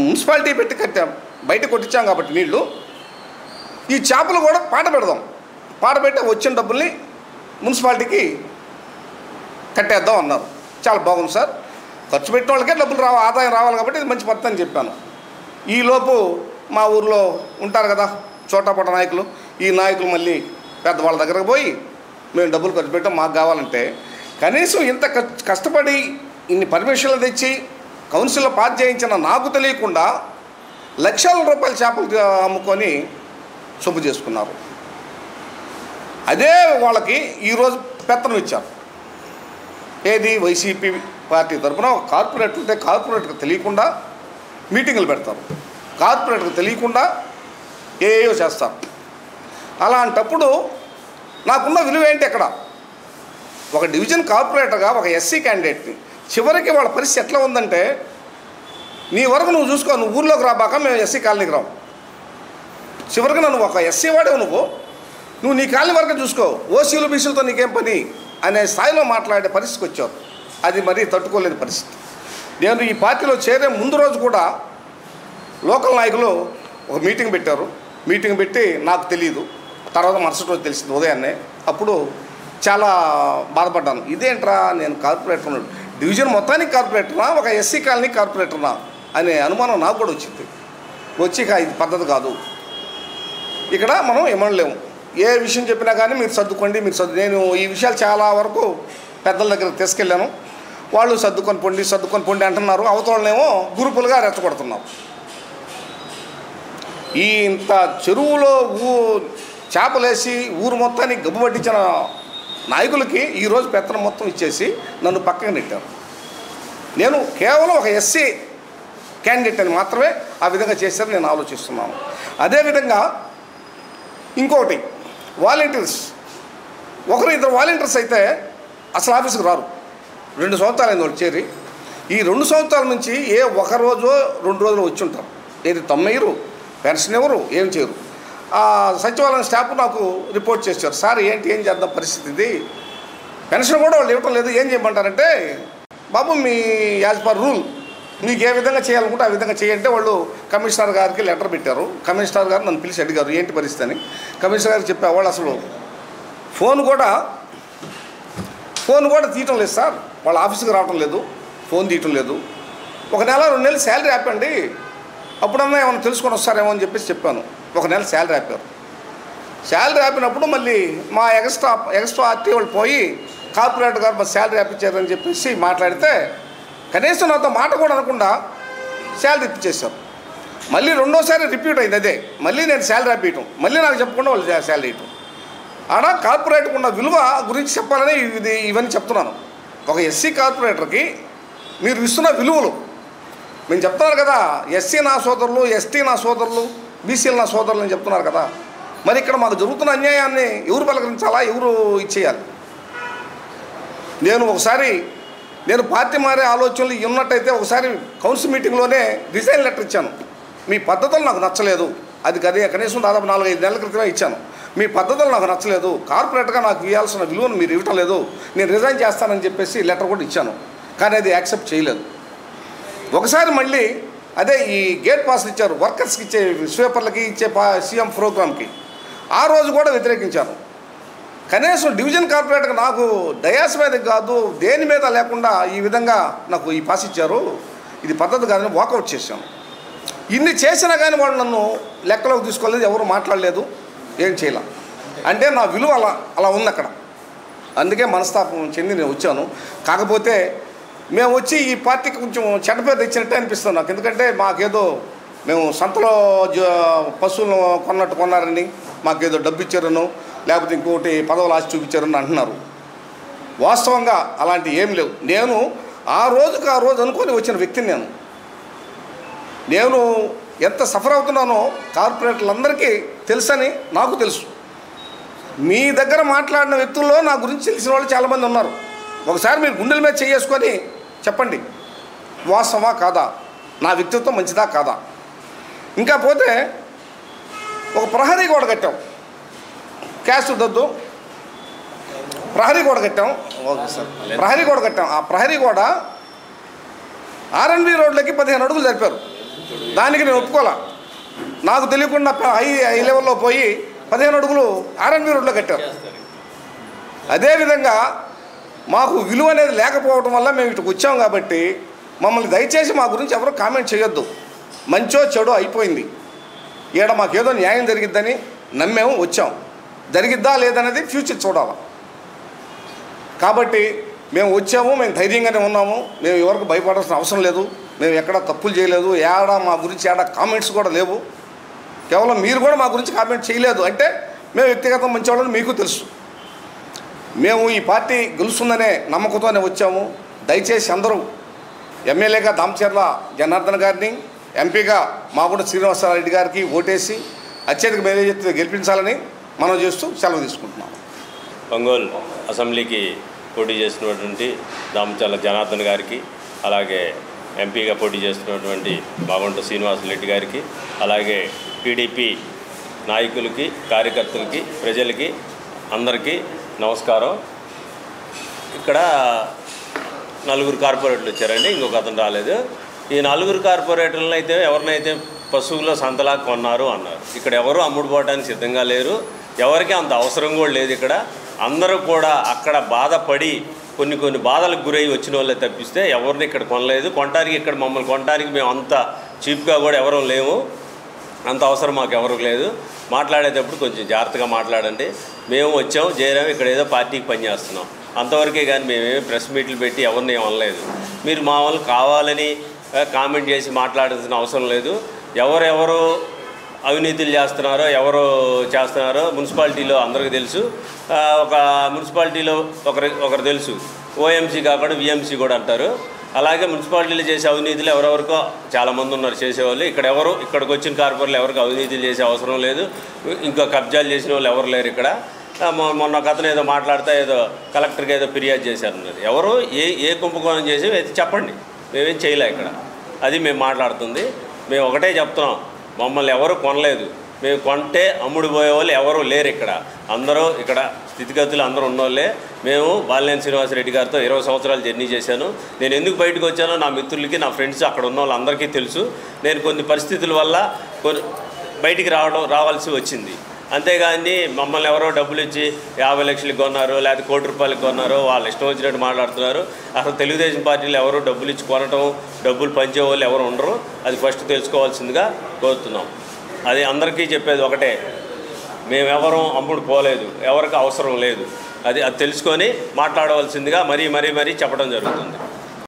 మున్సిపాలిటీ పెట్టి కట్టాం, బయట కొట్టించాం కాబట్టి నీళ్లు, ఈ చేపలు కూడా పాట పెడదాం, పాట పెట్టి వచ్చిన డబ్బుల్ని మున్సిపాలిటీకి కట్టేద్దాం అన్నారు. చాలా బాగుంది సార్, ఖర్చు పెట్టిన వాళ్ళకే డబ్బులు ఆదాయం రావాలి కాబట్టి ఇది మంచి పద్ధతి అని చెప్పాను. ఈలోపు మా ఊర్లో ఉంటారు కదా చోటాపొట్ట నాయకులు, ఈ నాయకులు మళ్ళీ పెద్దవాళ్ళ దగ్గరకు పోయి మేము డబ్బులు ఖర్చు పెట్టాం, మాకు కావాలంటే కనీసం ఇంత కష్టపడి ఇన్ని పర్మిషన్లు తెచ్చి కౌన్సిల్లో పాస్ చేయించిన నాకు తెలియకుండా లక్షల రూపాయల చేపలు అమ్ముకొని సొమ్ము చేసుకున్నారు. అదే వాళ్ళకి ఈరోజు పెత్తనం ఇచ్చారు. ఏది వైసీపీ పార్టీ తరఫున కార్పొరేటర్ ఉంటే కార్పొరేటర్కి తెలియకుండా మీటింగులు పెడతారు, కార్పొరేటర్కి తెలియకుండా ఏయో చేస్తారు. అలాంటప్పుడు నాకున్న విలువ ఏంటి? అక్కడ ఒక డివిజన్ కార్పొరేటర్గా ఒక ఎస్సీ క్యాండిడేట్ని చివరికి వాళ్ళ పరిస్థితి ఎట్లా ఉందంటే, నీ వరకు నువ్వు చూసుకో, నువ్వు ఊర్లోకి రాబాక మేము ఎస్సీ కాలనీకి రావు, చివరికి నన్ను ఒక ఎస్సీ వాడే నువ్వు నీ కాలనీ వరకు చూసుకో, ఓసీలు బీసీలతో నీకేం పని అనే స్థాయిలో మాట్లాడే పరిస్థితికి వచ్చారు. అది మరీ తట్టుకోలేని పరిస్థితి. నేను ఈ పార్టీలో చేరే ముందు రోజు కూడా లోకల్ నాయకులు ఒక మీటింగ్ పెట్టారు. మీటింగ్ పెట్టి నాకు తెలియదు, తర్వాత మరుసటి రోజు తెలిసింది ఉదయాన్నే. అప్పుడు చాలా బాధపడ్డాను. ఇదేంట్రా, నేను కార్పొరేటర్, డివిజన్ మొత్తానికి కార్పొరేటర్నా, ఒక ఎస్సీ కాలనీ కార్పొరేటర్నా అనే అనుమానం నాకు కూడా వచ్చింది. వచ్చి ఇది పద్ధతి కాదు, ఇక్కడ మనం ఇమ్మలేము, ఏ విషయం చెప్పినా కానీ మీరు సర్దుకోండి, నేను ఈ విషయాలు చాలా వరకు పెద్దల దగ్గరకు తీసుకెళ్ళాను. వాళ్ళు సర్దుకొని పొండి అంటున్నారు. అవతలనేమో గ్రూపులుగా రెచ్చగొడుతున్నారు. ఈ ఇంత చెరువులో చేపలేసి ఊరు మొత్తానికి గబ్బు పట్టించిన నాయకులకి ఈరోజు పెత్తనం మొత్తం ఇచ్చేసి నన్ను పక్కన నెట్టారు. నేను కేవలం ఒక ఎస్సీ క్యాండిడేట్ అని మాత్రమే ఆ విధంగా చేశారని నేను ఆలోచిస్తున్నాను. అదేవిధంగా ఇంకొకటి, వాలంటీర్స్, ఒకరు ఇద్దరు వాలంటీర్స్ అయితే అసలు ఆఫీస్కి రారు. 2 సంవత్సరాలైంది వాళ్ళు చేరి. ఈ 2 సంవత్సరాల నుంచి ఏ ఒక రోజు 2 రోజులు వచ్చి ఉంటారు. ఏది తమ్మయ్యరు, పెన్షన్ ఎవరు, ఏం చేయరు. సచివాలయం స్టాఫ్ నాకు రిపోర్ట్ చేశారు, సార్ ఏం చేద్దాం పరిస్థితి ఇది, పెన్షన్ కూడా వాళ్ళు ఇవ్వటం లేదు, ఏం చేయమంటారంటే, బాబు మీ యాజ్ పర్ రూల్ మీకు ఏ విధంగా చేయాలనుకుంటే ఆ విధంగా చేయంటే వాళ్ళు కమిషనర్ గారికి లెటర్ పెట్టారు. కమిషనర్ గారు నన్ను పిలిచి అడిగారు ఏంటి పరిస్థితి అని. కమిషనర్ గారికి చెప్పా, వాళ్ళు అసలు ఫోన్ కూడా తీయటం లేదు సార్, వాళ్ళ ఆఫీస్కి రావటం లేదు, ఫోన్ తీయటం లేదు. 1 నెల 2 నెలలు శాలరీ ఆపండి, అప్పుడన్నా ఏమైనా తెలుసుకొని వస్తారేమో అని చెప్పాను. 1 నెల శాలరీ ఆపారు. శాలరీ ఆపినప్పుడు మళ్ళీ మా ఎక్స్ట్రా ఆర్టీ వాళ్ళు పోయి కార్పొరేటర్ గారు మా శాలరీ ఆపించారని చెప్పేసి మాట్లాడితే కనీసం నాతో మాట కూడా అనకుండా శాలరీ ఇప్పించేశారు. మళ్ళీ రెండోసారి రిపీట్ అయింది అదే, మళ్ళీ నేను శాలరీ ఆపేయటం, మళ్ళీ నాకు చెప్పకుండా వాళ్ళు శాలరీ ఇవ్వటం. ఆడ కార్పొరేటర్కి ఉన్న విలువ గురించి చెప్పాలని ఇవన్నీ చెప్తున్నాను. ఒక ఎస్సీ కార్పొరేటర్కి మీరు ఇస్తున్న విలువలు మేము చెప్తున్నారు కదా, ఎస్సీ నా సోదరులు, ఎస్టీ నా సోదరులు, బీసీలు నా సోదరులు అని చెప్తున్నారు కదా. మరి ఇక్కడ మాకు జరుగుతున్న అన్యాయాన్ని ఎవరు పలకరించాలా, ఎవరు ఇచ్చేయాలి? నేను పార్టీ మారే ఆలోచనలు ఉన్నట్టయితే ఒకసారి కౌన్సిల్ మీటింగ్లోనే రిజైన్ లెటర్ ఇచ్చాను. మీ పద్ధతులు నాకు నచ్చలేదు, అది కనీసం దాదాపు 4-5 నెలల క్రితమే ఇచ్చాను. మీ పద్ధతులు నాకు నచ్చలేదు, కార్పొరేట్గా నాకు ఇవ్వాల్సిన విలువను మీరు ఇవ్వటం లేదు, నేను రిజైన్ చేస్తానని చెప్పేసి లెటర్ కూడా ఇచ్చాను. కానీ అది యాక్సెప్ట్ చేయలేదు. ఒకసారి మళ్ళీ అదే ఈ గేట్ పాస్లు ఇచ్చారు, వర్కర్స్కి ఇచ్చే, స్వీపర్లకి ఇచ్చే సీఎం ప్రోగ్రామ్కి, ఆ రోజు కూడా వ్యతిరేకించాను. కనీసం డివిజన్ కార్పొరేటర్కి నాకు డయాస్ మీద కాదు దేని మీద లేకుండా ఈ విధంగా నాకు ఈ పాస్ ఇచ్చారు, ఇది పద్ధతి కాదని వాకౌట్ చేశాను. ఇన్ని చేసినా కానీ వాళ్ళు నన్ను లెక్కలోకి తీసుకోలేదు, ఎవరు మాట్లాడలేదు, ఏం చేయాల అంటే నా విలువ అలా ఉంది అక్కడ. అందుకే మనస్తాపం చెంది నేను వచ్చాను. కాకపోతే మేము వచ్చి ఈ పార్టీకి కొంచెం చెడ్డ పేరు తెచ్చినట్టే అనిపిస్తుంది నాకు. ఎందుకంటే మాకేదో మేము సంతలో పశువులను కొన్నారని, మాకేదో డబ్బు ఇచ్చారనో లేకపోతే ఇంకోటి పదవులు ఆశ చూపించారని అంటున్నారు. వాస్తవంగా అలాంటి ఏం లేవు. నేను ఆ రోజు అనుకొని వచ్చిన వ్యక్తిని. నేను ఎంత సఫర్ అవుతున్నానో కార్పొరేటర్లందరికీ తెలుసని నాకు తెలుసు. మీ దగ్గర మాట్లాడిన వ్యక్తుల్లో నా గురించి తెలిసిన వాళ్ళు చాలామంది ఉన్నారు. ఒకసారి మీరు గుండెల మీద చేసుకొని చెప్పండి, వాస్తవమా కాదా, నా వ్యక్తిత్వం మంచిదా కాదా. ఇంకా పోతే ఒక ప్రహరీ గోడ కట్టాం, క్యాస్ట్ వద్దు, ప్రహరీ గోడ కట్టాం. ఓకే సార్, ప్రహరీ గోడ కట్టాం. ఆ ప్రహరీ గోడ ఆర్ఎన్బి రోడ్లకి 15 అడుగులు జరిపారు. దానికి నేను ఒప్పుకోలే. నాకు తెలియకుండా హై లెవెల్లో పోయి 15 అడుగులు ఆర్ఎన్బి రోడ్లో కట్టారు. అదేవిధంగా మాకు విలువ అనేది లేకపోవడం వల్ల మేము ఇటుకు వచ్చాం. కాబట్టి మమ్మల్ని దయచేసి మా గురించి ఎవరు కామెంట్ చేయొద్దు. మంచో చెడో అయిపోయింది, ఈడ మాకేదో న్యాయం జరిగిద్దని నమ్మేము వచ్చాం. జరిగిద్దా లేదనేది ఫ్యూచర్ చూడాలి. కాబట్టి మేము వచ్చాము, మేము ధైర్యంగానే ఉన్నాము, మేము ఎవరికి భయపడాల్సిన అవసరం లేదు, మేము ఎక్కడ తప్పులు చేయలేదు, మా గురించి కామెంట్స్ కూడా లేవు. కేవలం మీరు కూడా మా గురించి కామెంట్ చేయలేదు అంటే మేము వ్యక్తిగతం మంచివాళ్ళని మీకు తెలుసు. మేము ఈ పార్టీ గెలుస్తుందనే నమ్మకంతోనే వచ్చాము. దయచేసి అందరూ ఎమ్మెల్యేగా దామచర్ల జనార్దన్ గారిని, ఎంపీగా మాగుంట శ్రీనివాసరెడ్డి గారికి ఓటేసి అత్యధిక మేజారిటీతో గెలిపించాలని మనం చేస్తూ సెలవు తీసుకుంటున్నాం. ఒంగోలు అసెంబ్లీకి పోటీ చేస్తున్నటువంటి దామచర్ల జనార్దన్ గారికి, అలాగే ఎంపీగా పోటీ చేస్తున్నటువంటి మాగుంట శ్రీనివాసరెడ్డి గారికి, అలాగే టీడీపీ నాయకులకి, కార్యకర్తలకి, ప్రజలకి అందరికీ నమస్కారం. ఇక్కడ 4 కార్పొరేటర్లు వచ్చారండి, ఇంకొక అతను రాలేదు. ఈ 4 కార్పొరేటర్లను అయితే ఎవరినైతే పశువులో సంతలా కొన్నారు అన్నారు. ఇక్కడ ఎవరు అమ్ముడుపోవడానికి సిద్ధంగా లేరు, ఎవరికి అంత అవసరం కూడా లేదు. ఇక్కడ అందరూ కూడా అక్కడ బాధపడి కొన్ని బాధలకు గురై వచ్చిన వాళ్ళే తప్పిస్తే ఎవరిని ఇక్కడ కొనలేదు. కొనటానికి ఇక్కడ మమ్మల్ని కొనటానికి మేము అంత చీప్గా కూడా ఎవరూ లేము, అంత అవసరం మాకు ఎవరికి లేదు. మాట్లాడేటప్పుడు కొంచెం జాగ్రత్తగా మాట్లాడండి. మేము వచ్చాము, చేరాము, ఇక్కడ ఏదో పార్టీకి పనిచేస్తున్నాం అంతవరకే, కానీ మేమేమి ప్రెస్ మీట్లు పెట్టి ఎవరిని ఏమనలేదు. మీరు మా వాళ్ళు కావాలని కామెంట్ చేసి మాట్లాడాల్సిన అవసరం లేదు. ఎవరెవరు అవినీతులు చేస్తున్నారో ఎవరు చేస్తున్నారో మున్సిపాలిటీలో అందరికీ తెలుసు. ఒక మున్సిపాలిటీలో ఒకరు తెలుసు, ఓఎంసీ కాకుండా విఎంసీ కూడా అంటారు. అలాగే మున్సిపాలిటీలు చేసే అవినీతులు ఎవరెవరికో చాలామంది ఉన్నారు చేసేవాళ్ళు. ఇక్కడికి వచ్చిన కార్పొరేట్లు ఎవరికి అవినీతులు చేసే అవసరం లేదు. ఇంకా కబ్జాలు చేసిన వాళ్ళు ఎవరు లేరు ఇక్కడ. మొన్న ఒక అతను ఏదో మాట్లాడితే ఏదో కలెక్టర్కి ఏదో ఫిర్యాదు చేశారన్నది. ఎవరు ఏ కుంభకోణం చేసి అయితే చెప్పండి, మేమేం చేయలే ఇక్కడ. అది మేము మాట్లాడుతుంది. మేము ఒకటే చెప్తున్నాం, మమ్మల్ని ఎవరు కొనలేదు. మేము కొంటే అమ్ముడు పోయేవాళ్ళు ఎవరు లేరు ఇక్కడ. అందరూ ఇక్కడ స్థితిగతులు అందరూ ఉన్నోళ్ళే. మేము బాలినేని శ్రీనివాసరెడ్డి గారితో 20 సంవత్సరాలు జర్నీ చేశాను. నేను ఎందుకు బయటకు వచ్చానో నా మిత్రులకి, నా ఫ్రెండ్స్, అక్కడ ఉన్న వాళ్ళందరికీ తెలుసు. నేను కొన్ని పరిస్థితుల వల్ల బయటికి రావాల్సి వచ్చింది. అంతేగాని మమ్మల్ని ఎవరో డబ్బులు ఇచ్చి 50 లక్షలకు కొన్నారు, లేకపోతే 1 కోటి రూపాయలకు కొన్నారు, వాళ్ళు ఇష్టం వచ్చినట్టు మాట్లాడుతున్నారు. అసలు తెలుగుదేశం పార్టీలు ఎవరు డబ్బులు ఇచ్చి కొనటం, డబ్బులు పంచేవాళ్ళు ఎవరు ఉండరు. అది ఫస్ట్ తెలుసుకోవాల్సిందిగా కోరుతున్నాం. అది అందరికీ చెప్పేది ఒకటే, మేమెవరూ అమ్ముడు పోలేదు, ఎవరికి అవసరం లేదు. అది తెలుసుకొని మాట్లాడవలసిందిగా మరీ చెప్పడం జరుగుతుంది.